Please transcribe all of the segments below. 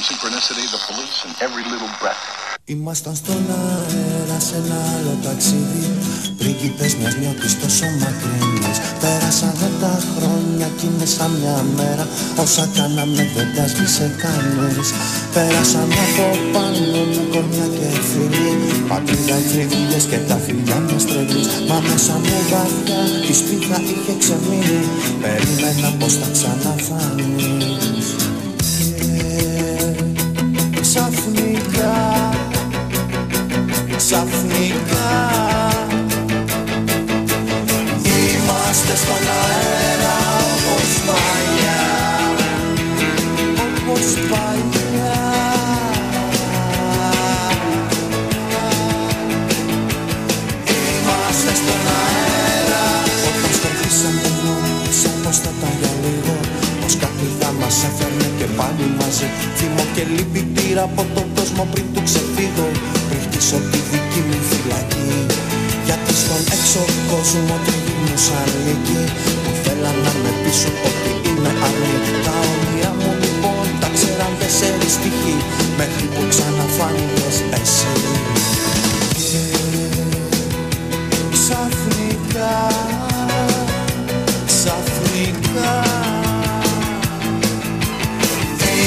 synchronicity, the police, and every little breath. Ήμασταν στον αέρα σε ένα άλλο ταξίδι, πρίγκιπες μιας νιώτης τόσο μακρινής. Πέρασανε τα χρόνια κι είναι σαν μια μέρα, όσα κάναμε δεν τα σβήσε κανείς. Πέρασανε από πάνω μου κορμιά και φίλοι, πατρίδα οι φρύδουλες και τα φιλιά μιας τρελής. Μα μέσα μου βαθιά η σπίθα είχε ξεμείνει, περίμενα πως θα ξαναφανείς. Και ξαφνικά είμαστε στον αέρα όπως παλιά, όπως παλιά. Είμαστε στον αέρα όπως κερδίσαμε νόμιζα πως θα ήταν για λίγο, πως κάτι θα μας έφερνε και πάλι μαζί. Θυμό και λυπητήρα από τον κόσμο πριν του ξεφύγω, πριν χτίσω τη δική μου φυλακή. Γιατί στον έξω κόσμο τριγυρνούσαν λίγοι που θέλαν να με πείσουν ότι είμαι άλλη. Τα όνειρά μου λοιπόν τα ξέραν 4 στοιχοί, μέχρι που ξαναφάνηκες εσύ. Και ξαφνικά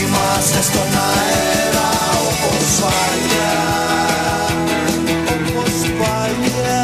είμαστε στον αέρα όπως παλιά, όπως παλιά.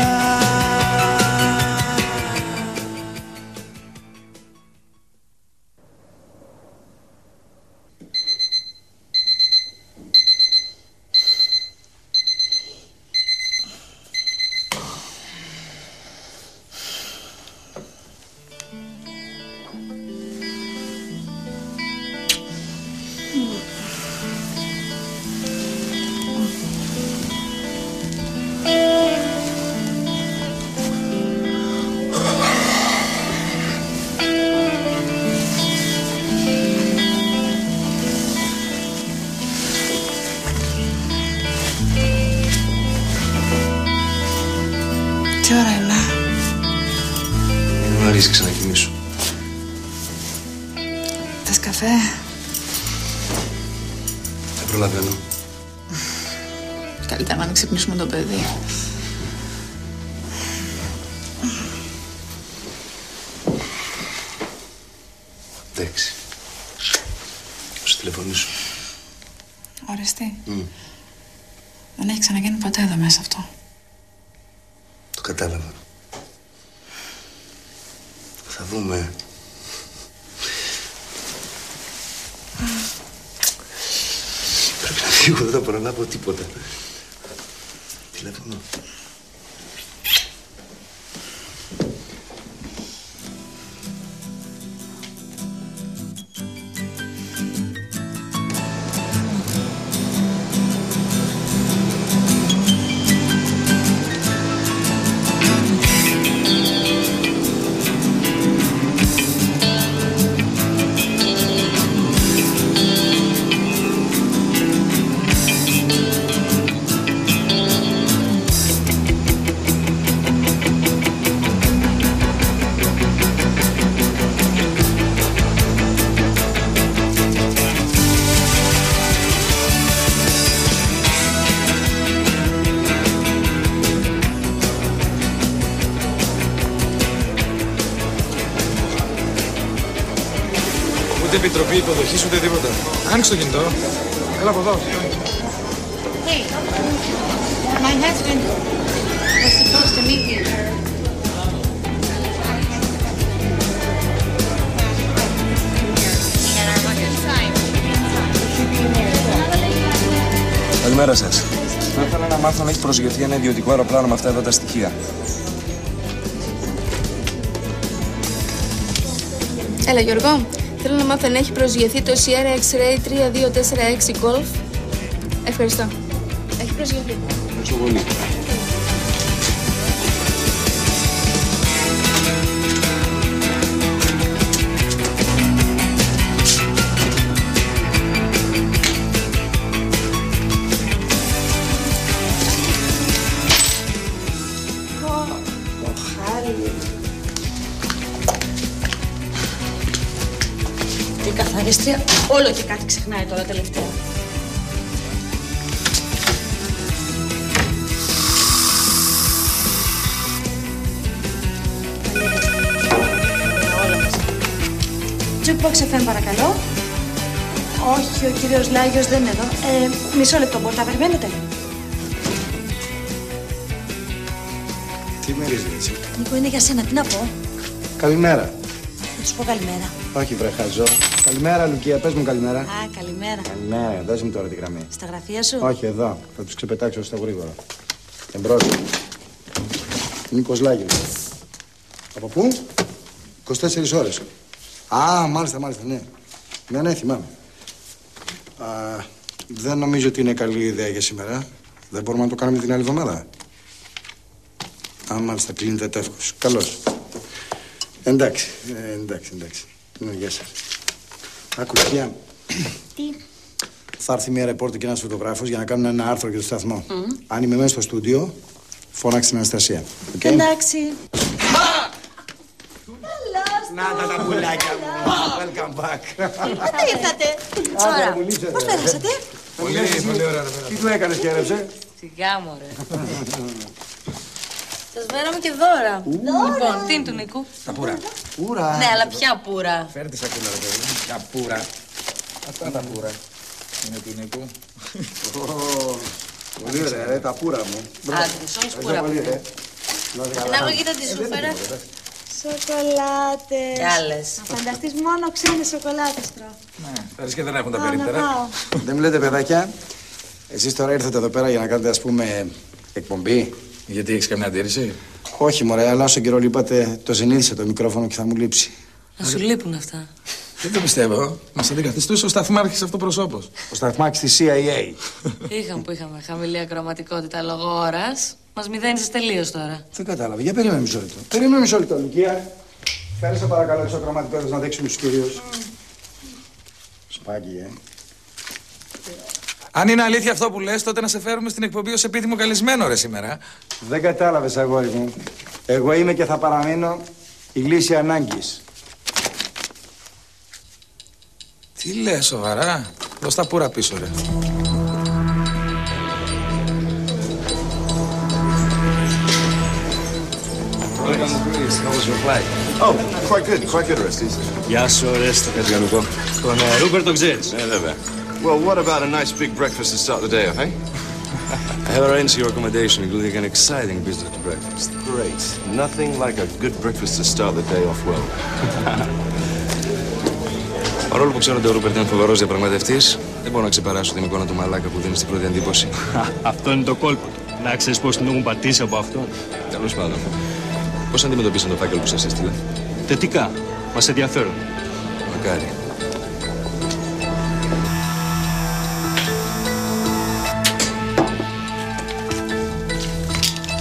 Τι ώρα είναι? Είναι νωρίς, ξανακοιμήσου. Θες καφέ? Δεν προλαβαίνω. Καλύτερα να μην ξυπνήσουμε το παιδί. Εντάξει. Θα σου τηλεφωνήσω. Οριστεί. Δεν έχει ξαναγίνει ποτέ εδώ μέσα αυτό. Το κατάλαβα. Θα δούμε. Πρέπει να φύγω, δεν θα προλάβω τίποτα. Τηλέφωνο. Ούτε επιτροπή υποδοχής, ούτε τίποτα. Άνοιξε το κινητό. Έλα από εδώ. Hey, my husband was supposed to meet you. Καλημέρα σας. Θα ήθελα να μάθω αν έχει προσγειωθεί ένα ιδιωτικό αεροπλάνο με αυτά εδώ τα στοιχεία. Έλα Γιώργο, θέλω να μάθω αν έχει προσγειωθεί το Sierra X-Ray 3246 Golf. Ευχαριστώ. Έχει προσγειωθεί. Ευχαριστώ πολύ. Η καθαρίστρια όλο και κάτι ξεχνάει τώρα τελευταία. Vox FM, παρακαλώ. Όχι, ο κύριος Λάγιος δεν είναι εδώ. Μισό λεπτό, μπορείτε να περιμένετε. Τι μυρίζει έτσι? Νίκο, είναι για σένα, τι να πω. Καλημέρα. Θα σου πω καλημέρα. Όχι, βρε χαζό. Καλημέρα, Λουκία, πες μου καλημέρα. Α, καλημέρα. Καλημέρα, δώσε μου τώρα τη γραμμή. Στα γραφεία σου? Όχι, εδώ. Θα τους ξεπετάξω στα γρήγορα. Εμπρός. Νίκος Λάγιος. Από πού? 24 ώρες. Α, μάλιστα, ναι. Ναι, θυμάμαι. Δεν νομίζω ότι είναι καλή ιδέα για σήμερα. Δεν μπορούμε να το κάνουμε την άλλη εβδομάδα. Α, μάλιστα, κλείνεται τεύχος. Καλώς. Εντάξει. Ναι, γεια σας. Άκου, Λουκία. Τι? Θα έρθει μια ρεπόρτερ και ένας φωτογράφος για να κάνουν ένα άρθρο για το σταθμό. Αν είμαι μέσα στο στούντιο, φώναξε την Αναστασία. Okay? Εντάξει. Να τα πουλάκια μου. Welcome back. Πότε ήρθατε? Τσόρα. Πώς πέρασατε? Πολύ ωραία. Τι του έκανες και έρεψε? Σιγά μωρέ. Σας φέραμε και δώρα. Λοιπόν, τι είναι του Νίκου? Τα πουρα. Πουρα. Ναι, αλλά ποια πουρα? Φέρε τη σακούλα, ρε παιδί. Τα πουρα. Αυτά τα πουρα. Είναι του Νίκου. Πολύ ωραία, ρε, τα πουρα μου. Άντε, σόλους πουρα. Να εγώ κοίτα τι σου φέρα. Σοκολάτες. Κι άλλες. Να φανταστείς μόνο ξένες σοκολάτες τρώω. Ναι, φέρεις και δεν έχουν τα περίπτερα. Δεν μου λέτε, παιδάκια, εσείς τώρα ήρθατε εδώ πέρα για να κάνετε, ας πούμε, εκπομπή. Γιατί έχεις καμιά αντίρρηση? Όχι, μωρέ, αλλά όσο καιρό λείπατε, το συνήθισε το μικρόφωνο και θα μου λείψει. Να σου λείπουν αυτά. Δεν το πιστεύω. Μας αντικαθιστούσε ο σταθμάρχης αυτοπροσώπος. Ο σταθμάρχης της CIA. Είχαμε που είχαμε χαμηλή ακροματικότητα λόγω ώρας. Μας μηδένισες τελείως τώρα. Δεν κατάλαβα. Για περίμενε μισό λεπτό. Περίμενε μισό λεπτό, Λουκία. Φέρε σε παρακαλώ τις ακροματικότητες να δείξουμε στους κυρίους. Σπάκι, Αν είναι αλήθεια αυτό που λες, τότε να σε φέρουμε στην εκπομπή ως επίδημο καλεσμένο, ρε, σήμερα. Δεν κατάλαβες, αγόρι μου. Εγώ είμαι και θα παραμείνω η λύση ανάγκης. Τι λες, σοβαρά? Δώσ' τα πουρα πίσω, ρε. How was your flight? Oh, quite good, Orestes. Γεια σου, Ορέστη. Έτσι, Γιάννικο. Τον Ρούπερ τον ξέρεις? Ναι, βέβαια. Well, what about a nice big breakfast to start the day off, eh? I have arranged your accommodation, including an exciting business breakfast. Great. Nothing like a good breakfast to start the day off well. Παρόλο που ξέρω ότι ο Ρούπερτ είναι φοβερός διαπραγματευτής, δεν μπορώ να ξεπεράσω την εικόνα του μαλάκα που δίνει στην πρώτη εντύπωση. Αυτό είναι το κόλπο του. Να ξέρεις πώς την έχουν πατήσει από αυτό. Τέλος πάντων. Πώς αντιμετωπίσαν το φάκελο που σας έστειλε? Θετικά. Μας ενδιαφέρουν. Μακάρι.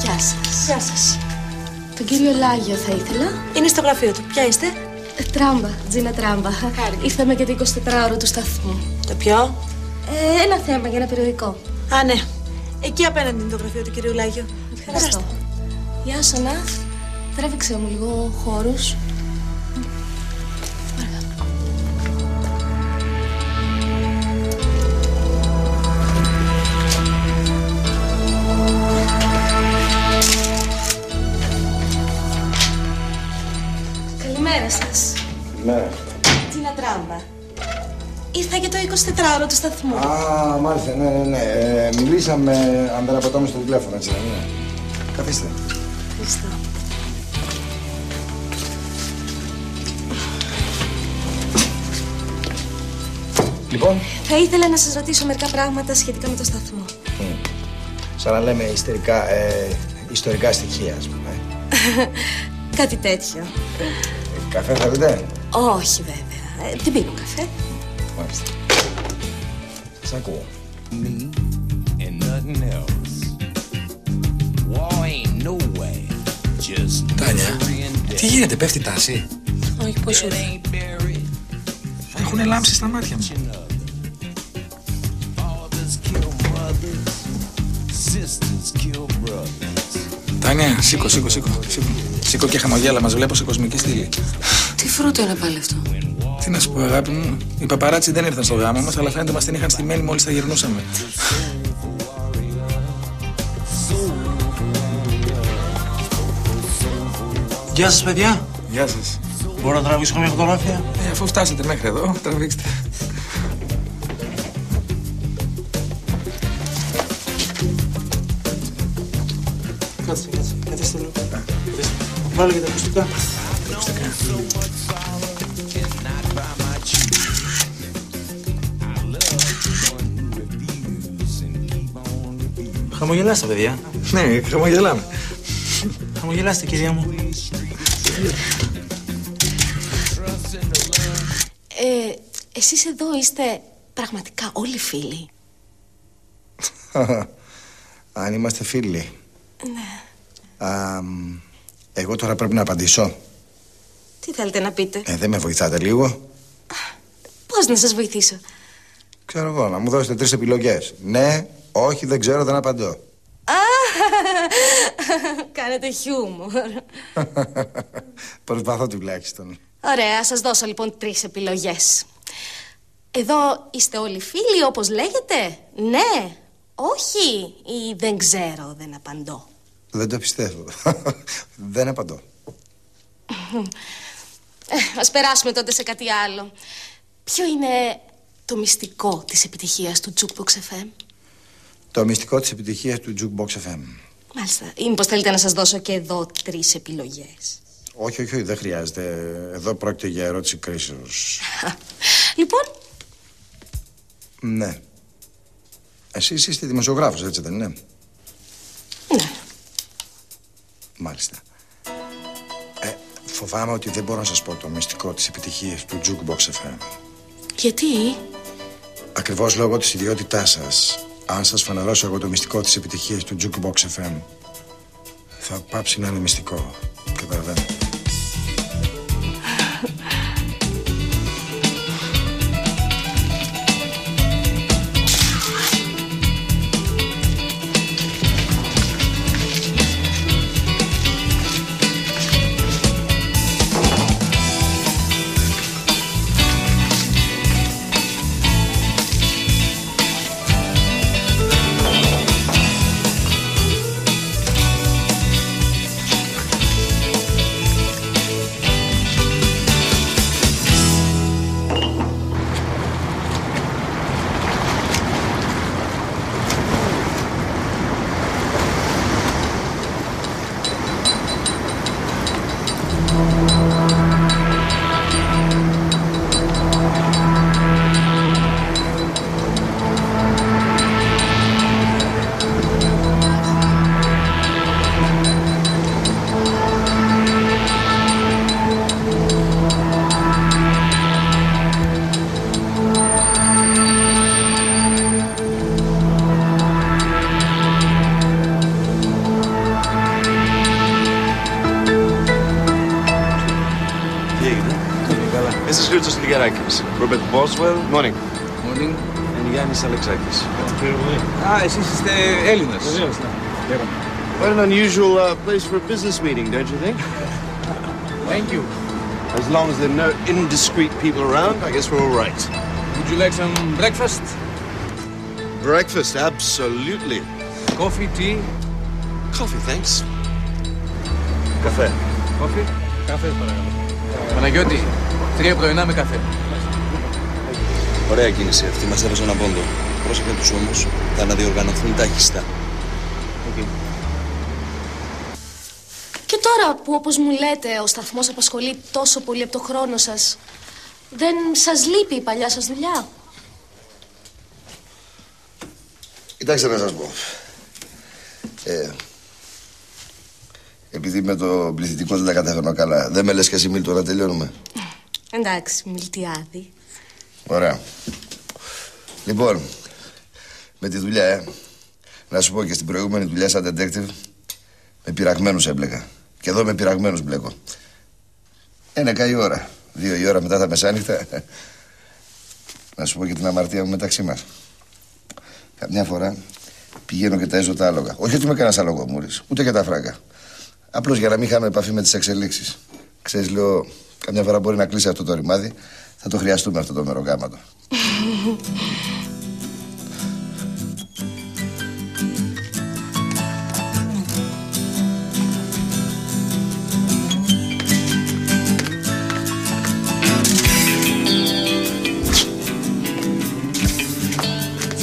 Γεια σας. Γεια σας. Τον κύριο Λάγιο θα ήθελα. Είναι στο γραφείο του. Ποια είστε? Τράμπα, Τζίνα Τράμπα. Ήρθαμε για το 24ωρο του σταθμού. Το ποιο? Ένα θέμα για ένα περιοδικό. Α, ναι. Εκεί απέναντι είναι το γραφείο του κυρίου Λάγιο. Ευχαριστώ. Γεια σου, Ναθ. Τράβηξε μου λίγο χώρους. Καλημέρα σας. Ναι. Τζίνα Τράμπα. Ήρθα για το 24ωρο του σταθμού. Α, μάλιστα, ναι. Μιλήσαμε αν δεν απατώμε στο τηλέφωνο, έτσι δεν είναι? Καθίστε. Ευχαριστώ. Λοιπόν. Θα ήθελα να σας ρωτήσω μερικά πράγματα σχετικά με το σταθμό. Σαν να λέμε ιστορικά στοιχεία, ας πούμε. Κάτι τέτοιο. Καφέ θέλετε? Όχι, βέβαια. Δεν πίνω καφέ. Μάλιστα. Σ' ακούω. Τάνια, τι γίνεται, πέφτει τάση? Όχι, πώς ήρθε? Έχουνε λάμψει στα μάτια μου. Τάνια, σήκω. Σήκω και χαμογέλα, μας βλέπω σε κοσμική στήλη. Τι φρούτο είναι πάλι αυτό? Τι να σου πω, αγάπη μου, οι παπαράτσι δεν ήρθαν στο γάμο μας, αλλά φαίνεται μας την είχαν στημένη μόλις θα γυρνούσαμε. Γεια σας, παιδιά. Γεια σας. Μπορώ να τραβήξω μια φωτογραφία? Αφού φτάσατε μέχρι εδώ, τραβήξτε. Κάτσε στο λίγο. Βάλε και τα ακουστικά. Χαμογελάστε, παιδιά. Ναι, χαμογελάμε. Χαμογελάστε, κυρία μου. Εσείς εδώ είστε πραγματικά όλοι φίλοι? Αν είμαστε φίλοι. Ναι. Εγώ τώρα πρέπει να απαντήσω. Τι θέλετε να πείτε? Δεν με βοηθάτε λίγο? Πώς να σας βοηθήσω? Ξέρω εγώ, να μου δώσετε 3 επιλογές. Ναι, όχι, δεν ξέρω, δεν απαντώ. Κάνετε χιούμορ. Προσπαθώ τουλάχιστον. Ωραία, σας δώσω λοιπόν 3 επιλογές. Εδώ είστε όλοι φίλοι όπως λέγεται? Ναι, όχι ή δεν ξέρω, δεν απαντώ? Δεν το πιστεύω. Δεν απαντώ. Ας περάσουμε τότε σε κάτι άλλο. Ποιο είναι το μυστικό της επιτυχίας του Jukebox FM? Το μυστικό της επιτυχίας του Jukebox FM. Μάλιστα. Ή μήπως θέλετε να σας δώσω και εδώ 3 επιλογές? Όχι, δεν χρειάζεται. Εδώ πρόκειται για ερώτηση κρίσεως. Λοιπόν. Ναι. Εσείς είστε δημοσιογράφος, έτσι δεν είναι? Ναι. Μάλιστα. Φοβάμαι ότι δεν μπορώ να σας πω το μυστικό της επιτυχίας του Jukebox FM. Γιατί? Ακριβώς λόγω της ιδιότητάς σας. Αν σας φανερώσω εγώ το μυστικό της επιτυχίας του Jukebox FM, θα πάψει να είναι μυστικό. Καταλαβαίνετε. Robert Boswell. Morning. Morning. And Yannis Alexakis. Εσείς είστε Έλληνας. Βεβαίως, ναι. Quite an unusual place for a business meeting, don't you think? Thank you. As long as there are no indiscreet people around, I guess we're all right. Would you like some breakfast? Breakfast, absolutely. Coffee, tea? Coffee, thanks. Καφέ. Coffee? Καφέ, παρακαλώ. Παναγιώτη, 3 πρωινά με καφέ. Ωραία κίνηση αυτή, μας έδωσε ένα πόντο. Πρόσεχε τους όμως, θα αναδιοργανωθούν τάχιστα. Okay. Και τώρα που όπως μου λέτε ο σταθμός απασχολεί τόσο πολύ από το χρόνο σας, δεν σας λείπει η παλιά σας δουλειά? Κοιτάξτε να σας πω. Επειδή με το πληθυντικό δεν τα καταφέρνω καλά, δεν με λες και εσύ Μίλτο να τελειώνουμε? Εντάξει, Μιλτιάδη. Ωραία. Λοιπόν, με τη δουλειά, να σου πω και στην προηγούμενη δουλειά σαν detective, με πειραγμένους έμπλεκα. Και εδώ με πειραγμένους μπλέκω. Είναι καή ώρα. 2 η ώρα μετά τα μεσάνυχτα. Να σου πω και την αμαρτία μου μεταξύ μας. Καμιά φορά πηγαίνω και ταΐζω τα άλογα. Όχι ότι είμαι κανένας αλογομούρης, ούτε και τα φράγκα. Απλώς για να μην χάνω επαφή με τις εξελίξεις. Ξέρεις, λέω, καμιά φορά μπορεί να κλείσει αυτό το ρημάδι. Θα το χρειαστούμε αυτό το μεροκάματο.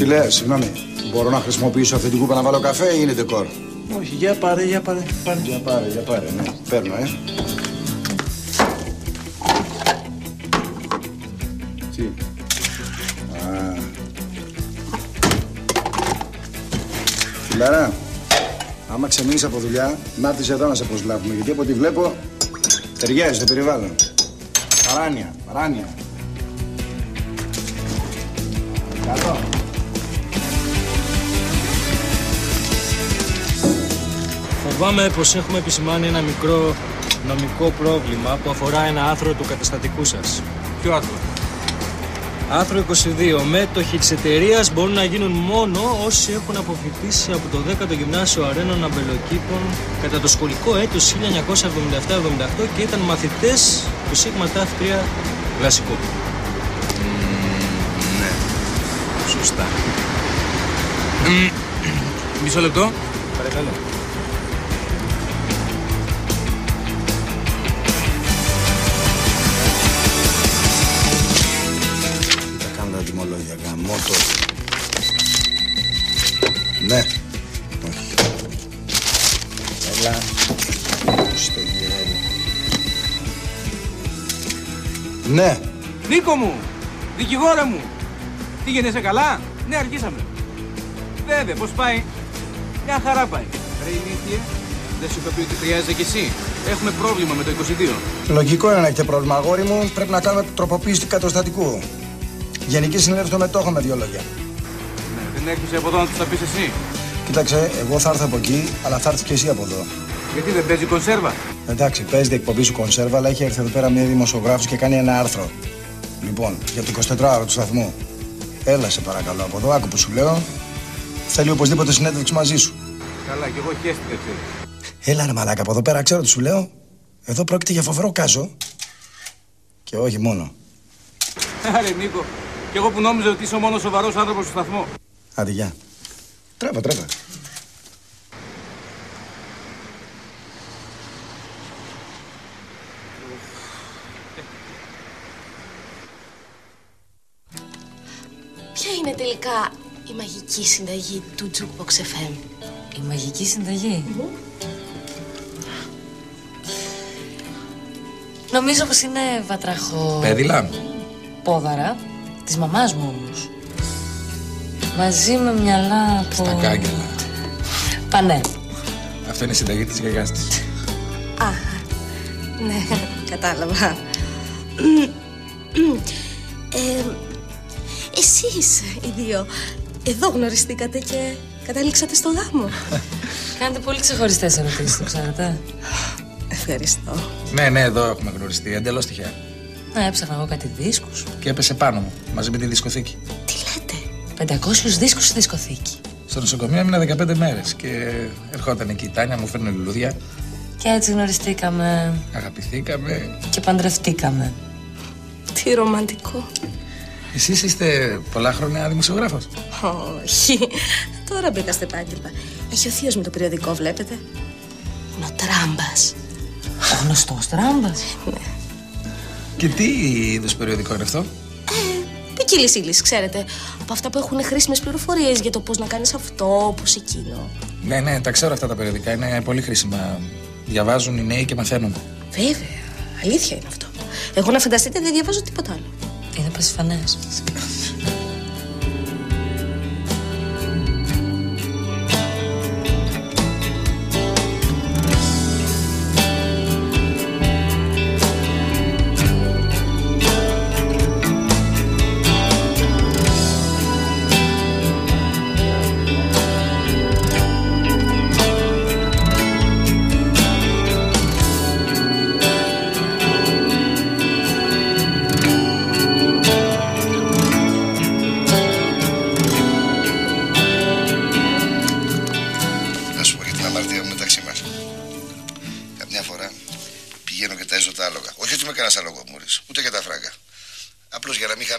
Φίλε, συγγνώμη. Μπορώ να χρησιμοποιήσω αυτή την κούπα να βάλω καφέ ή είναι ντεκόρ? Όχι, για πάρε. Για πάρε, ναι. Παίρνω, Τι. Φιλάρα, άμα ξεμείνεις από δουλειά, να έρθεις εδώ να σε προσλάβουμε. Γιατί από ό,τι βλέπω, ταιριάζει στο περιβάλλον. Παράνοια. Καλό. Φοβάμαι πως έχουμε επισημάνει ένα μικρό νομικό πρόβλημα που αφορά ένα άρθρο του καταστατικού σας. Ποιο άρθρο? Άρθρο 22. Μέτοχοι της εταιρείας μπορούν να γίνουν μόνο όσοι έχουν αποφοιτήσει από το 10ο Γυμνάσιο Αρένων Αμπελοκήπων κατά το σχολικό έτος 1977-78 και ήταν μαθητές του ΣΥΓΜΑ ΤΑΦ 3 Κλασικού. Ναι, σωστά. Μισό λεπτό. Παρακαλώ. Τιμολόγια, γαμώτο. Ναι. Όχι. Έλα. Στο γυρέλι. Ναι. Νίκο μου! Δικηγόρε μου! Τι γίνεσαι καλά? Ναι, αρχίσαμε. Βέβαια, πώς πάει? Μια χαρά πάει. Ρε ηλίθιε, δεν σου είπα πει ότι χρειάζεσαι κι εσύ? Έχουμε πρόβλημα με το 22. Λογικό είναι να έχετε πρόβλημα, αγόρι μου. Πρέπει να κάνουμε τροποποίηση του καταστατικού. Γενική συνέλευση των μετόχων με 2 λόγια. Ναι, δεν έρχεσαι από εδώ να τους τα πεις εσύ? Κοίταξε, εγώ θα έρθω από εκεί, αλλά θα έρθεις και εσύ από εδώ. Γιατί δεν παίζει κονσέρβα? Εντάξει, παίζει εκπομπή σου κονσέρβα, αλλά έχει έρθει εδώ πέρα μια δημοσιογράφος και κάνει ένα άρθρο. Λοιπόν, για το 24ωρο του σταθμού. Έλα σε παρακαλώ από εδώ, άκου που σου λέω. Θέλει οπωσδήποτε συνέντευξη μαζί σου. Καλά, κι εγώ χέστηκα, ξέρεις. Έλα ρε μαλάκα, από εδώ πέρα ξέρω τι σου λέω. Εδώ πρόκειται για φοβερό κάζο. Και όχι μόνο. Άρε Νίκο, κι εγώ που νόμιζα ότι είσαι ο μόνος σοβαρός άνθρωπος στο σταθμό. Άντε, γεια. Τρέβα. Ποια είναι τελικά η μαγική συνταγή του Jukebox FM? Η μαγική συνταγή? Νομίζω πως είναι βατραχό... Πέδιλα. Πόδαρα, της μαμάς μου όμως. Μαζί με μυαλά από... Στα κάγκελα. Πανέ. Αυτό είναι η συνταγή της γιαγιάς της. Α, ναι, κατάλαβα. Εσείς οι δύο εδώ γνωριστήκατε και καταλήξατε στο γάμο? Κάνετε πολύ ξεχωριστές ερωτήσεις, το ξέρετε. Ευχαριστώ. Ναι, εδώ έχουμε γνωριστεί, εντελώς τυχαία. Να, έψαχνα εγώ κάτι δίσκους. Και έπεσε πάνω μου, μαζί με τη δισκοθήκη. Τι λέτε? 500 δίσκους στη δισκοθήκη. Στο νοσοκομείο έμεινα 15 μέρες και ερχόταν εκεί η Τάνια, μου φέρνει λουλούδια. Και έτσι γνωριστήκαμε. Αγαπηθήκαμε. Και παντρευτήκαμε. Τι ρομαντικό. Εσείς είστε πολλά χρόνια δημοσιογράφος? Όχι. Τώρα μπήκα στο επάγγελμα. Έχει ο θείος μου το περιοδικό, βλέπετε. Είναι ο Τράμπας. Ο γνωστός Τράμπας. Ναι. Και τι είδους περιοδικό είναι αυτό? Ποικίλης ύλης, ξέρετε. Από αυτά που έχουν χρήσιμες πληροφορίες για το πώς να κάνεις αυτό, πώς εκείνο. Ναι, τα ξέρω αυτά τα περιοδικά. Είναι πολύ χρήσιμα. Διαβάζουν οι νέοι και μαθαίνουν. Βέβαια. Αλήθεια είναι αυτό. Εγώ να φανταστείτε δεν διαβάζω τίποτα άλλο. Είναι πασιφανές.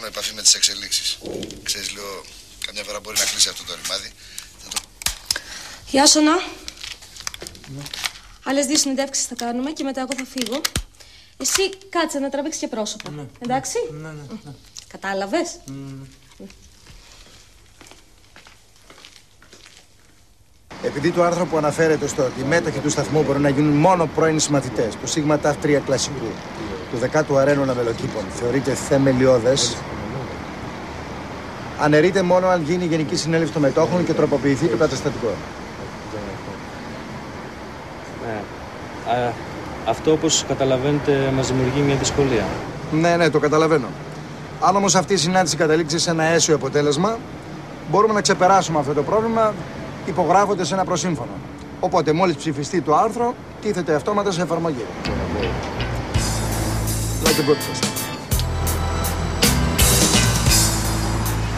Επαφή με τις εξελίξεις. Ξέρεις, λέω, καμιά φορά μπορεί να κλείσει αυτό το ρημάδι. Ιάσονα. Άλλες 2 συνεντεύξεις θα κάνουμε και μετά εγώ θα φύγω. Εσύ κάτσε να τραβήξεις και πρόσωπα. Εντάξει? Ναι. Κατάλαβες? Επειδή το άρθρο που αναφέρεται στο ότι οι μέτοχοι του σταθμού μπορούν να γίνουν μόνο πρώην συμμαθητές του Σίγμα ΤΑΦ 3 κλασικού του 10ου αρένου ναυελοκήπων θεωρείται θεμελιώδες, αναιρείται μόνο αν γίνει η Γενική Συνέλευση των Μετόχων και τροποποιηθεί το καταστατικό. Αυτό, όπως καταλαβαίνετε, μας δημιουργεί μια δυσκολία. Ναι, το καταλαβαίνω. Αν όμως αυτή η συνάντηση καταλήξει σε ένα αίσιο αποτέλεσμα, μπορούμε να ξεπεράσουμε αυτό το πρόβλημα υπογράφοντας ένα προσύμφωνο. Οπότε, μόλις ψηφιστεί το άρθρο, τίθεται αυτόματα σε εφαρμογή.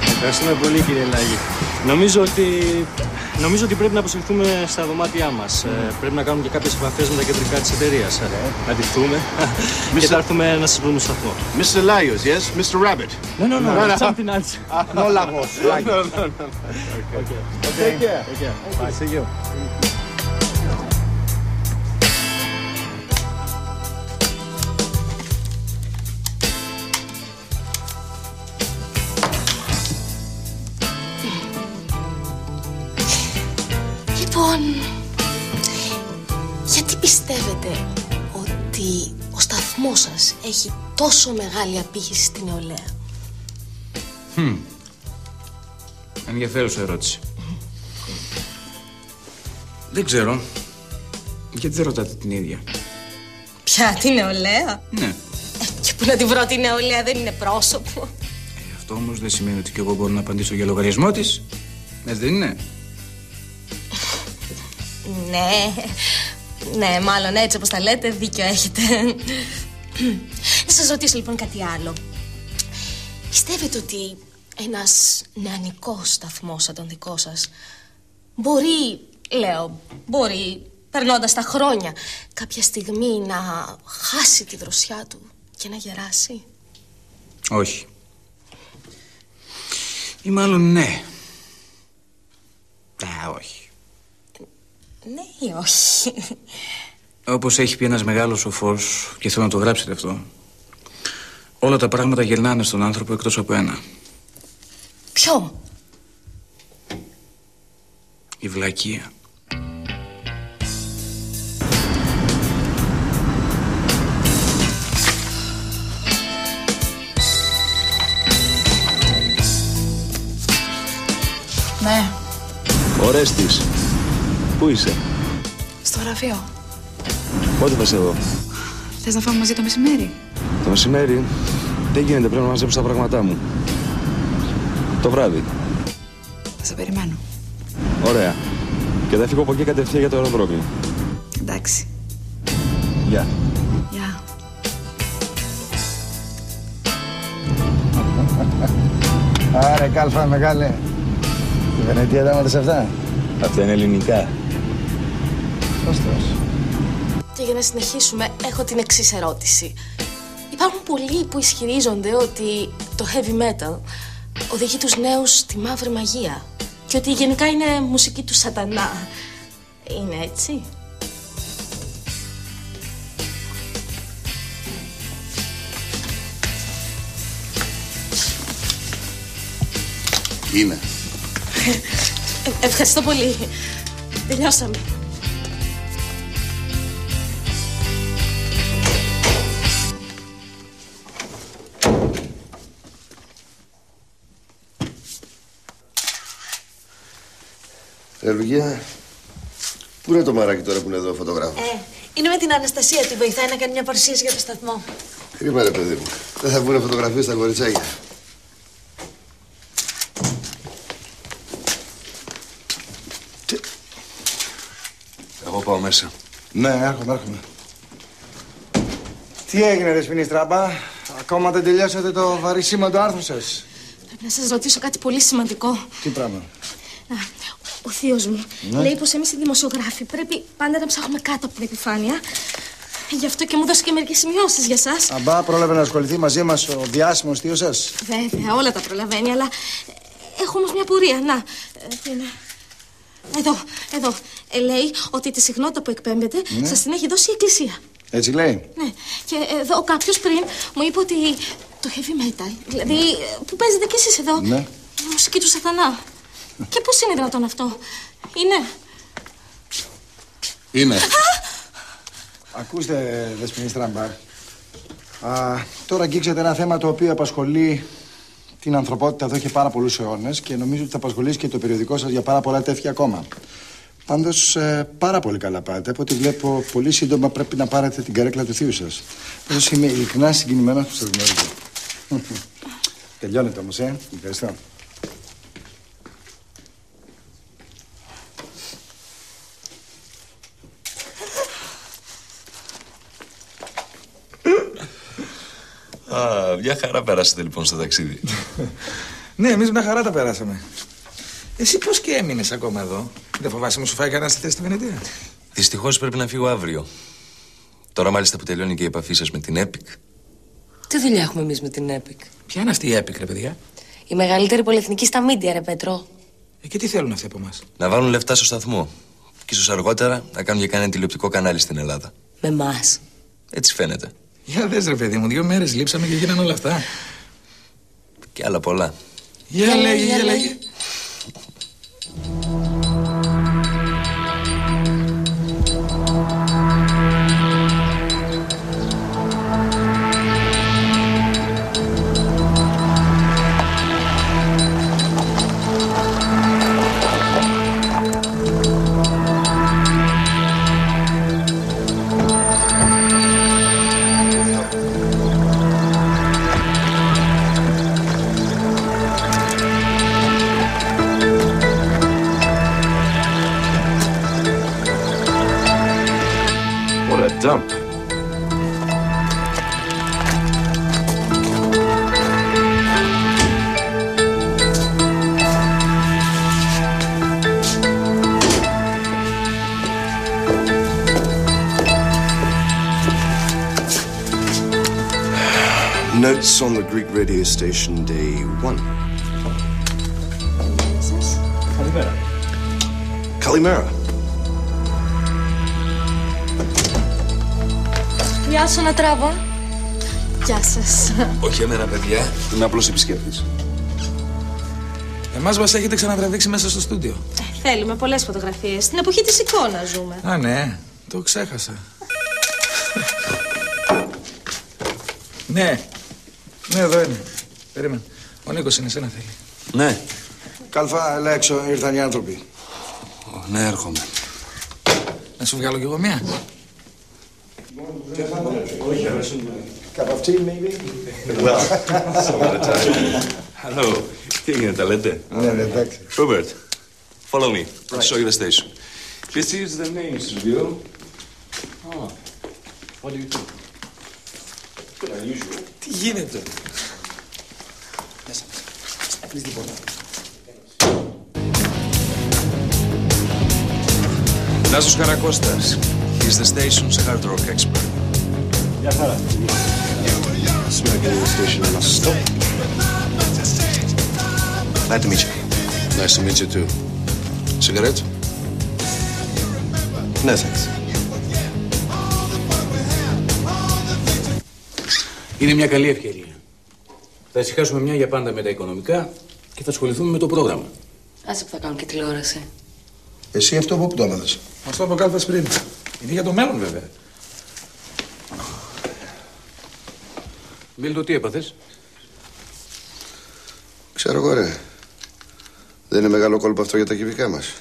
Ευχαριστούμε πολύ, κύριε Λάγη. Νομίζω ότι πρέπει να αποσυρθούμε στα δωμάτια μας. Πρέπει να κάνουμε και κάποιες επαφές με τα κεντρικά της εταιρείας. Να ντυθούμε και θα έρθουμε να σας βρούμε στο σταθμό. Mr. Laios, yes? Mr. Rabbit? No, something else. No, Lagos. No. Okay. Take care. Bye. See you. Λοιπόν, γιατί πιστεύετε ότι ο σταθμός σας έχει τόσο μεγάλη απήχηση στην νεολαία? Ενδιαφέρουσα ερώτηση. Δεν ξέρω. Γιατί δεν ρωτάτε την ίδια? Ποια, την νεολαία? Ναι. Και που να τη βρω την νεολαία, δεν είναι πρόσωπο. Αυτό όμως δεν σημαίνει ότι κι εγώ μπορώ να απαντήσω για λογαριασμό της. Δεν είναι? Ναι, μάλλον έτσι όπως τα λέτε, δίκιο έχετε. Να σας ρωτήσω λοιπόν κάτι άλλο. Πιστεύετε ότι ένας νεανικός σταθμός σαν τον δικό σας μπορεί, περνώντας τα χρόνια, κάποια στιγμή να χάσει τη δροσιά του και να γεράσει? Όχι. Ή μάλλον ναι. Όχι. Ναι ή όχι? Όπως έχει πει ένας μεγάλος σοφός, και θέλω να το γράψετε αυτό, όλα τα πράγματα γυρνάνε στον άνθρωπο εκτός από ένα. Ποιο? Η βλακεία. Ναι. Ορέστης. Πού είσαι? Στο γραφείο. Πότε πας εδώ? Θες να φάμε μαζί το μεσημέρι? Το μεσημέρι δεν γίνεται, πρέπει να μαζέψω τα πράγματά μου. Το βράδυ. Θα σε περιμένω. Ωραία. Και θα φύγω από εκεί κατευθείαν για το αεροδρόμιο. Εντάξει. Γεια. Γεια. Άρε, κάλφα μεγάλε. Τη Βενετία τα μάθες αυτά? Αυτά είναι ελληνικά. Και για να συνεχίσουμε, έχω την εξής ερώτηση. Υπάρχουν πολλοί που ισχυρίζονται ότι το heavy metal οδηγεί τους νέους στη μαύρη μαγεία και ότι γενικά είναι μουσική του σατανά. Είναι έτσι? Είναι. Ευχαριστώ πολύ. Τελειώσαμε. Λουργία, πού είναι το μαράκι τώρα που είναι εδώ ο φωτογράφος? Είναι με την Αναστασία, τη βοηθάει να κάνει μια παρουσίαση για το σταθμό. Κρίμα ρε παιδί μου, δεν θα βγουν φωτογραφίες στα κοριτσάκια. Εγώ πάω μέσα. Ναι, έρχομαι. Τι έγινε ρε Σπινιστράμπα, ακόμα δεν τελειώσατε το βαρύσιμο άρθρο σας? Πρέπει να σας ρωτήσω κάτι πολύ σημαντικό. Τι πράγμα? Ο θείος μου λέει πως εμείς οι δημοσιογράφοι πρέπει πάντα να ψάχνουμε κάτω από την επιφάνεια. Γι' αυτό και μου δώσε και μερικές σημειώσεις για σας. Αμπά, πρόλαβε να ασχοληθεί μαζί μας ο διάσημος θείος σας? Βέβαια, όλα τα προλαβαίνει, αλλά έχω όμως μια πορεία. Να, τι είναι? Εδώ. Λέει ότι τη συχνότητα που εκπέμπεται σας την έχει δώσει η Εκκλησία. Έτσι λέει? Ναι. Και εδώ κάποιος πριν μου είπε ότι το heavy metal, δηλαδή που παίζετε κι εσείς εδώ, η μουσική του σατανά. Και πώς είναι δυνατόν αυτό? Είναι? Είναι. Ακούστε, Δεσποινή Στραμπάρ. Τώρα αγγίξατε ένα θέμα το οποίο απασχολεί την ανθρωπότητα εδώ και πάρα πολλούς αιώνες και νομίζω ότι θα απασχολήσει και το περιοδικό σας για πάρα πολλά τέτοια ακόμα. Πάντως, πάρα πολύ καλά πάτε. Από ό,τι βλέπω, πολύ σύντομα πρέπει να πάρετε την καρέκλα του θείου σας. Πάντως είμαι ειλικρινά συγκινημένος που σας γνωρίζω. Τελειώνεται όμως, Ευχαριστώ. Μια χαρά περάσατε λοιπόν στο ταξίδι. Ναι, εμείς μια χαρά τα περάσαμε. Εσύ πώς και έμεινες ακόμα εδώ? Δεν φοβάσαι μη σου φάει κανένα στη θέση στη Βενετία? Δυστυχώς πρέπει να φύγω αύριο. Τώρα μάλιστα που τελειώνει και η επαφή σας με την Epic. Τι δουλειά έχουμε εμείς με την Epic? Ποια είναι αυτή η Epic, ρε παιδιά? Η μεγαλύτερη πολυεθνική στα μίντια, ρε Πέτρο. Και τι θέλουν αυτοί από εμάς? Να βάλουν λεφτά στο σταθμό. Και ίσως αργότερα να κάνουν και κανένα τηλεοπτικό κανάλι στην Ελλάδα. Με εμάς? Έτσι φαίνεται. Για δες, ρε παιδί μου, 2 μέρες λείψαμε και γίνανε όλα αυτά. Και άλλα πολλά. Για λέγε. Dump. Notes on the Greek radio station, day 1. Kalimera. Kalimera. Γεια σου, να τράβω. Γεια σας. Όχι εμένα, παιδιά. Είμαι απλός επισκέπτης. Εμάς μας έχετε ξανατραβήξει μέσα στο στούντιο. Θέλουμε πολλές φωτογραφίες. Στην εποχή της εικόνας ζούμε. Α, ναι. Το ξέχασα. Ναι. Ναι, εδώ είναι. Περίμενε. Ο Νίκος είναι, εσένα θέλει. Ναι. Κάλφα, έλα έξω, ήρθαν οι άνθρωποι. Ναι, έρχομαι. Να σου βγάλω κι εγώ μία. Cup of tea, maybe? Well, some other time. Hello. Τι έγινε, τα λέτε? Ναι, εντάξει. Robert, follow me. I'll show you the station. This is the main studio. Oh, what do you think? Good unusual. Τι γίνεται? Νάσος Καρακώστας. He's the station's hard rock expert. Γεια χαρά. Smoking in the station, I must stop. Glad to meet you. Nice to meet you too. Cigarette? No, thanks. Είναι μια καλή ευκαιρία. Θα ησυχάσουμε μια για πάντα με τα οικονομικά και θα ασχοληθούμε με το πρόγραμμα. Άσε που θα κάνουν και τηλεόραση. Εσύ αυτό από πού το έμαθες? Μας το είπε ο Κάλφας πριν. Είναι για το μέλλον, βέβαια. Μίλτο, τι έπαθες? Ξέρω εγώ, ρε. Δεν είναι μεγάλο κόλπο αυτό για τα κυβικά μας.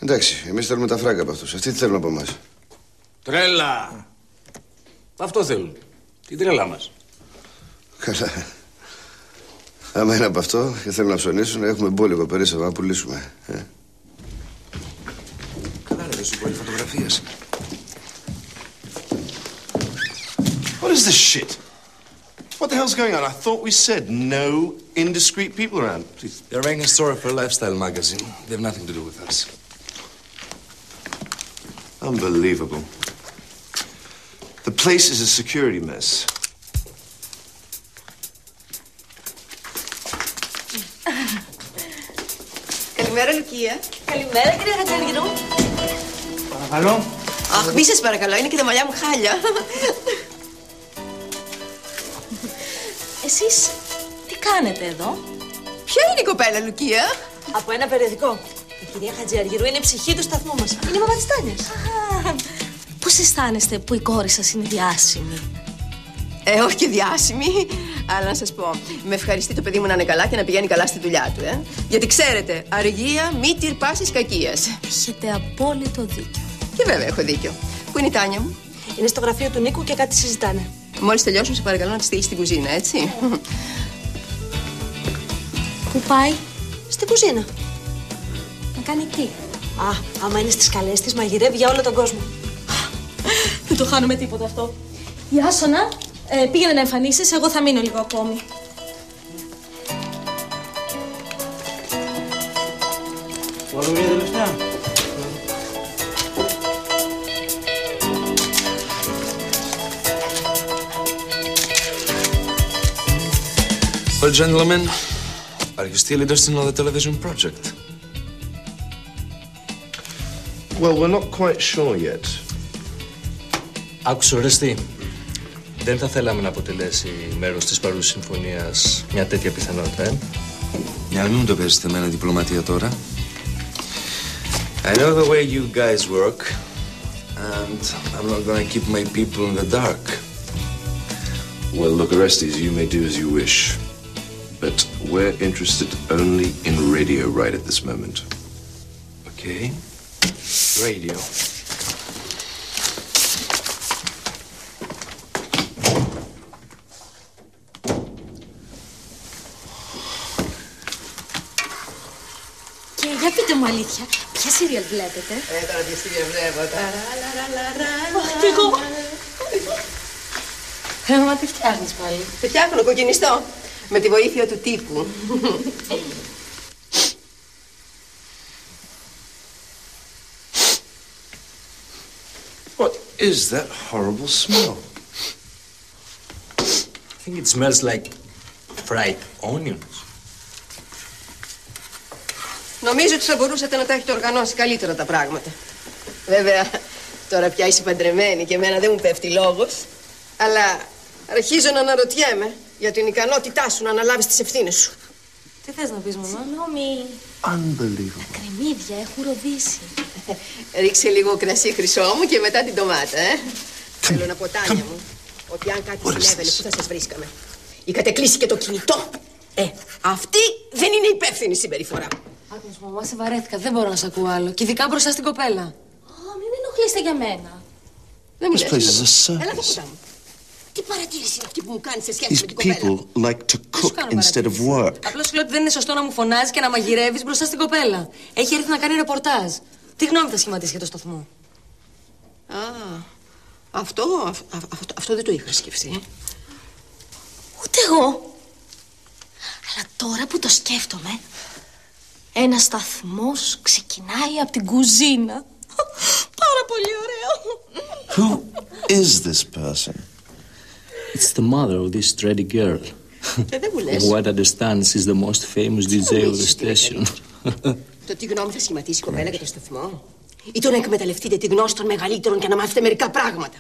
Εντάξει, εμείς θέλουμε τα φράγκα από αυτούς. Αυτοί τι θέλουν από εμάς? Τρέλα! Αυτό θέλουν. Την τρέλα μας. Καλά. Άμα είναι από αυτό και θέλουν να ψωνίσουν, έχουμε μπόλικο περίσσευμα να πουλήσουμε. Καλά, ρε, δεν σου πω φωτογραφίες. What is this shit? What the hell's going on? I thought we said no indiscreet people around. Please. They're writing a story for a lifestyle magazine. They have nothing to do with us. Unbelievable. The place is a security mess. Καλημέρα, Λουκία. Καλημέρα, κυρία Χατζέργινο. Παρακαλώ. Αχ, μη σας παρακαλώ, είναι και τα μαλλιά μου χάλια. Εσείς τι κάνετε εδώ? Ποια είναι η κοπέλα, Λουκία? Από ένα περιοδικό. Η κυρία Χατζιαργυρού είναι ψυχή του σταθμού μας. Είναι η μαμά της Τάνιας. Πώς αισθάνεστε που η κόρη σας είναι διάσημη? Όχι και διάσημη, αλλά να σας πω, με ευχαριστεί το παιδί μου να είναι καλά και να πηγαίνει καλά στη δουλειά του, Γιατί ξέρετε, αργία μη τυρπάσεις κακίας. Έχετε απόλυτο δίκιο. Και βέβαια έχω δίκιο. Πού είναι η Τάνια μου? Είναι στο γραφείο του Νίκου και κάτι συζητάνε. Μόλις τελειώσουν, σε παρακαλώ να τη στείλεις στην κουζίνα, έτσι. Πού πάει? Στην κουζίνα. Να κάνει τι? Άμα είναι στις καλές της, μαγειρεύει για όλο τον κόσμο. Δεν το χάνουμε τίποτα αυτό. Ιάσονα, πήγαινε να εμφανίσεις, εγώ θα μείνω λίγο ακόμη. Μπορούμε μια τελευταία. Well, gentlemen, are you still interested in the television project? Well, we're not quite sure yet. Άκουσε, Ορέστη. Δεν θα θέλαμε να αποτελέσει μέρος της παρούσης συμφωνίας μια τέτοια πιθανότητα, Για να μην μου το παίζετε με ένα διπλωματία τώρα. I know the way you guys work, and I'm not gonna keep my people in the dark. Well, look, Orestes, you may do as you wish. But we're interested only in radio right at this moment. Okay. Radio. Και για πείτε μου αλήθεια, ποια σύριαλ βλέπετε? Τώρα τι σύριαλ βλέπω. Κι εγώ. Μα τι φτιάχνεις πάλι? Τι φτιάχνω, κοκκινιστό. Με τη βοήθεια του τύπου. What is that horrible smell? I think it smells like fried onions. Νομίζω ότι θα μπορούσατε να τα έχετε οργανώσει καλύτερα τα πράγματα. Βέβαια, τώρα πια είσαι παντρεμένη και εμένα δεν μου πέφτει λόγος. Αλλά αρχίζω να αναρωτιέμαι για την ικανότητά σου να αναλάβεις τις ευθύνες σου. Τι θες να πεις, μαμά? Συγγνώμη. Unbelievable. Τα κρεμμύδια έχουν ροδίσει. Ρίξε λίγο κρασί χρυσό μου και μετά την ντομάτα, Θέλω να πω, Τάνια μου, ότι αν κάτι συνέβαινε, πού θα σας βρίσκαμε? Είχατε κλείσει και το κινητό. Αυτή δεν είναι υπεύθυνη συμπεριφορά. Άκουσες, μαμά, σε βαρέθηκα. Δεν μπορώ να σε ακούω άλλο. Και ειδικά μπροστά στην κοπέλα. Μην ενοχλείστε για μένα. Δεν μου This place is a Έλα, circus. κοντά μου. Τι παρατήρηση είναι αυτή που μου κάνεις σε σχέση These με την κοπέλα? people like to cook instead of work. Απλώς σου λέω ότι δεν είναι σωστό να μου φωνάζεις και να μαγειρεύεις μπροστά στην κοπέλα. Έχει έρθει να κάνει ρεπορτάζ. Τι γνώμη θα σχηματίσει για το σταθμό? Αυτό δεν το είχα σκεφτεί. Ούτε εγώ. Αλλά τώρα που το σκέφτομαι, ένας σταθμός ξεκινάει από την κουζίνα. Πάρα πολύ ωραίο. Who is this person? It's the mother of this dready girl. Δεν μου λες. What understands is the most famous DJ of the station. Το τι γνώμη θα σχηματίσει η κοπέλα για το σταθμό? Ή το να εκμεταλλευτείτε τη γνώση των μεγαλύτερων και να μάθετε μερικά πράγματα?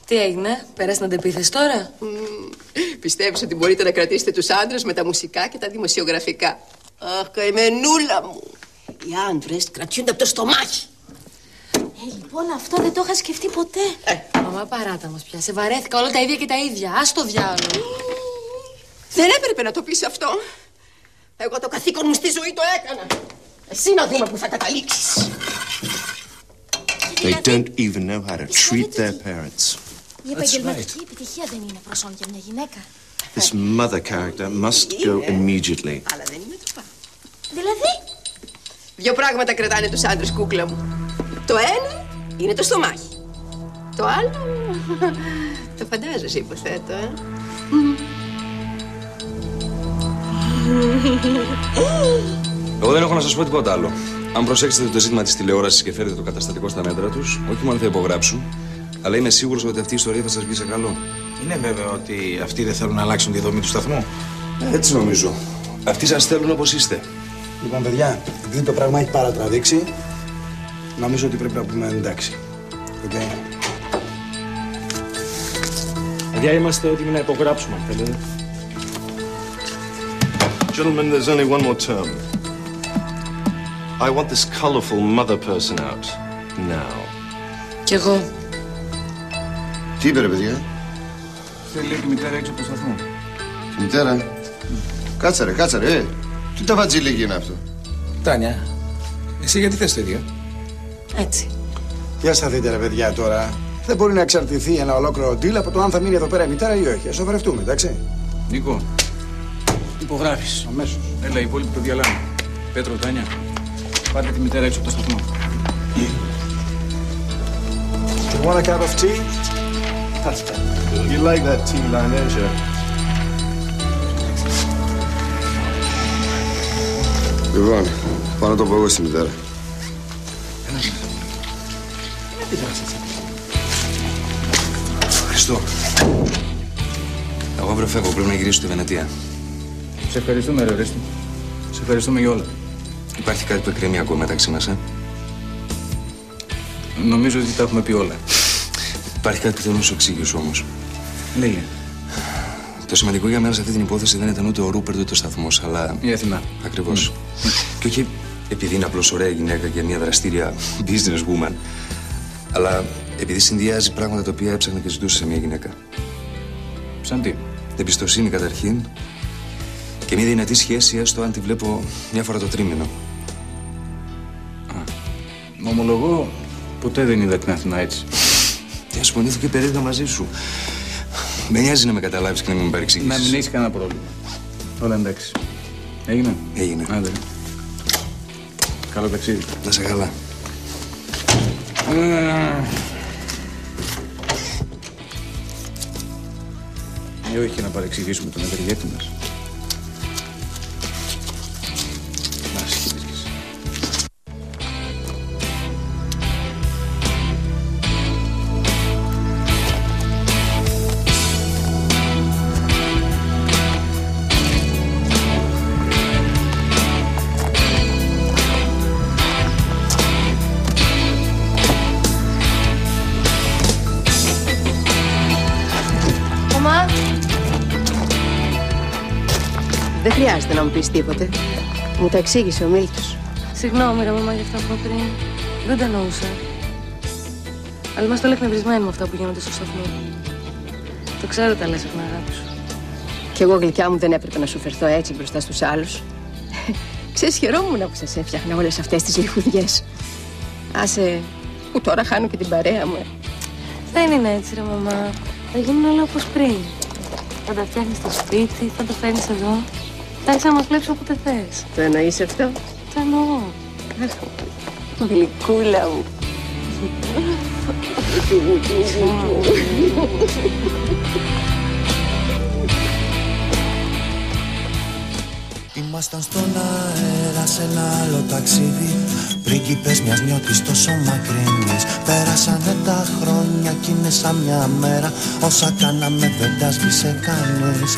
Τι έγινε, πέρασε την αντεπίθεση τώρα? Πιστεύεις ότι μπορείτε να κρατήσετε τους άντρες με τα μουσικά και τα δημοσιογραφικά? Αχ, καημενούλα μου. Οι άντρες κρατιούνται από το στομάχι. Λοιπόν, αυτό δεν το είχα σκεφτεί ποτέ. Μαμά, παράτα μας πια. Σε βαρέθηκα, όλα τα ίδια και τα ίδια. Ας το διάλογο. Δεν έπρεπε να το πεις αυτό. Εγώ το καθήκον μου στη ζωή το έκανα. Εσύ να δούμε που θα καταλήξεις. They don't even know how to treat their parents. Η επαγγελματική επιτυχία δεν είναι προσόν για μια γυναίκα. This mother character must go immediately. Αλλά δεν είναι το πάνω. Δηλαδή? Δύο πράγματα κρατάνε τους άντρες, κούκλα μου. Το ένα είναι το στομάχι. Το άλλο... το φαντάζεσαι, υποθέτω, Εγώ δεν έχω να σας πω τίποτα άλλο. Αν προσέξετε το ζήτημα της τηλεόρασης και φέρετε το καταστατικό στα μέτρα τους, όχι μόνο θα υπογράψουν, αλλά είμαι σίγουρος ότι αυτή η ιστορία θα σας βγει σε καλό. Είναι βέβαιο ότι αυτοί δεν θέλουν να αλλάξουν τη δομή του σταθμού? Έτσι νομίζω. Αυτοί σας θέλουν όπως είστε. Λοιπόν, παιδιά, επειδή το πράγμα έχει παρατραβήξει, νομίζω ότι πρέπει να πούμε εντάξει. Okay. Παιδιά, είμαστε έτοιμοι να υπογράψουμε, αν θέλετε. Gentlemen, there's only one more term. I want this colorful mother person out. Now. Κι εγώ. Τι είπε ρε παιδιά? Θέλει λέει τη μητέρα έξω από το σταθμό. Τη μητέρα? Κάτσε ρε. Τι ταβατζίλικι είναι αυτό? Τάνια, εσύ γιατί θες το ίδιο? Έτσι. Για σταθείτε ρε παιδιά τώρα. Δεν μπορεί να εξαρτηθεί ένα ολόκληρο deal από το αν θα μείνει εδώ πέρα η μητέρα ή όχι. Ας σοβαρευτούμε, εντάξει. Νίκο, υπογράφεις. Αμέσως. Έλα, οι υπόλοιποι το διαλάνουν. Πέτρο, Τάνια, πάρτε τη μητέρα έξω από το σταθμό. You want a cup of tea? You like that tea line, don't you? Λοιπόν, πάω να το πω εγώ στη μητέρα. Χριστό. Εγώ αύριο φεύγω, πρέπει να γυρίσω στη Βενετία. Σε ευχαριστούμε, ρε Ρέστη. Σε ευχαριστούμε για όλα. Υπάρχει κάτι που εκκρεμεί ακόμα μεταξύ μας, Νομίζω ότι τα έχουμε πει όλα. Υπάρχει κάτι που θέλω να σου εξηγήσω όμως. Λέγε. Το σημαντικό για μένα σε αυτή την υπόθεση δεν ήταν ούτε ο Ρούπερτ ούτε ο σταθμός, αλλά. Η Αθηνά. Ακριβώς. Και όχι επειδή είναι απλώς ωραία γυναίκα και μια δραστήρια business woman, αλλά επειδή συνδυάζει πράγματα τα οποία έψαχνα και ζητούσα σε μια γυναίκα. Σαν τι? Εμπιστοσύνη καταρχήν και μια δυνατή σχέση, έστω αν τη βλέπω μια φορά το τρίμηνο. Ομολογώ, ποτέ δεν είδα την Αθηνά έτσι. Και ασχολήθηκα περίεργα μαζί σου. Με νοιάζει να με καταλάβεις και να μην παρεξηγήσεις. Να μην έχεις κανένα πρόβλημα. Όλα εντάξει. Έγινε? Έγινε. Άντε. Καλό ταξίδι. Να σε καλά. Όχι να παρεξηγήσουμε τον ευεργέτη μας. Να σχετίζεις. Δεν χρειάζεται να μου πεις τίποτε. Μου τα εξήγησε ο Μίλτος. Συγγνώμη, ρε μαμά, για αυτά που είπα πριν. Δεν τα εννοούσα. Αλλά είμαστε όλοι εκνευρισμένοι με αυτά που γίνονται στο σταθμό. Το ξέρω τα λες από την αγάπη σου. Κι εγώ, γλυκιά μου, δεν έπρεπε να σου φερθώ έτσι μπροστά στους άλλους. Ξέρεις, χαιρόμουν που σας έφτιαχνα όλες αυτές τις λιχουδιές. Άσε, που τώρα χάνω και την παρέα μου. Δεν είναι έτσι, ρε μαμά. Θα γίνουν όλα όπως πριν. Θα τα φτιάχνεις στο σπίτι, θα τα φέρνεις εδώ. Θα έρθεις να μας βλέπεις όποτε θες. Το εννοείς αυτό? Το εννοώ. Γλυκούλα μου. Ήμασταν στον αέρα σε ένα άλλο ταξίδι, πρίγκιπες μιας νιώτης τόσο μακρινής. Πέρασανε τα χρόνια κι είναι σαν μια μέρα, όσα κάναμε δεν τα σβήσε κανείς.